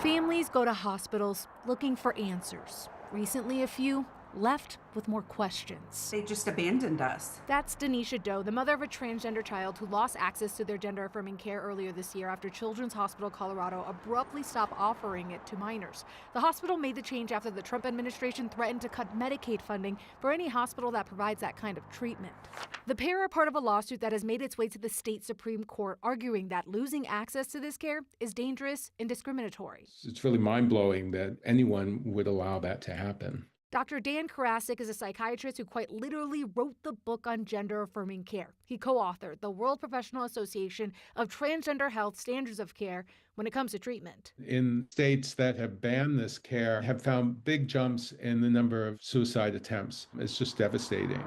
Families go to hospitals looking for answers. Recently, a few left with more questions. They just abandoned us. That's Denisha Doe, the mother of a transgender child who lost access to their gender-affirming care earlier this year after Children's Hospital Colorado abruptly stopped offering it to minors. The hospital made the change after the Trump administration threatened to cut Medicaid funding for any hospital that provides that kind of treatment. The pair are part of a lawsuit that has made its way to the state Supreme Court, arguing that losing access to this care is dangerous and discriminatory. It's really mind-blowing that anyone would allow that to happen. Dr. Dan Karasik is a psychiatrist who quite literally wrote the book on gender-affirming care. He co-authored the World Professional Association of Transgender Health Standards of Care when it comes to treatment. In states that have banned this care, have found big jumps in the number of suicide attempts. It's just devastating.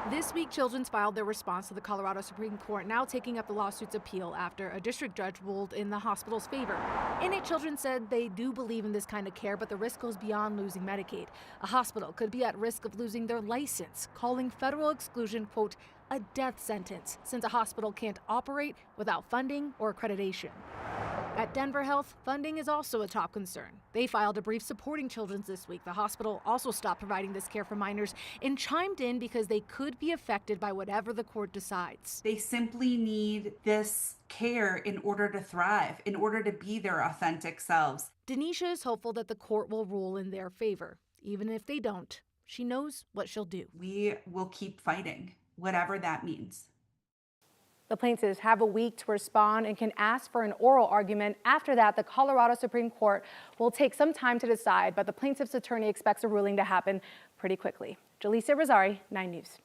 This week, Children's filed their response to the Colorado Supreme Court, now taking up the lawsuit's appeal after a district judge ruled in the hospital's favor. In it, Children said they do believe in this kind of care, but the risk goes beyond losing Medicaid. A hospital could be at risk of losing their license, calling federal exclusion, quote, a death sentence, since a hospital can't operate without funding or accreditation. At Denver Health, funding is also a top concern. They filed a brief supporting Children's this week. The hospital also stopped providing this care for minors and chimed in because they could be affected by whatever the court decides. They simply need this care in order to thrive, in order to be their authentic selves. Denisha is hopeful that the court will rule in their favor. Even if they don't, she knows what she'll do. We will keep fighting, whatever that means. The plaintiffs have a week to respond and can ask for an oral argument. After that, the Colorado Supreme Court will take some time to decide, but the plaintiff's attorney expects a ruling to happen pretty quickly. Jaleesa Rosari, 9 News.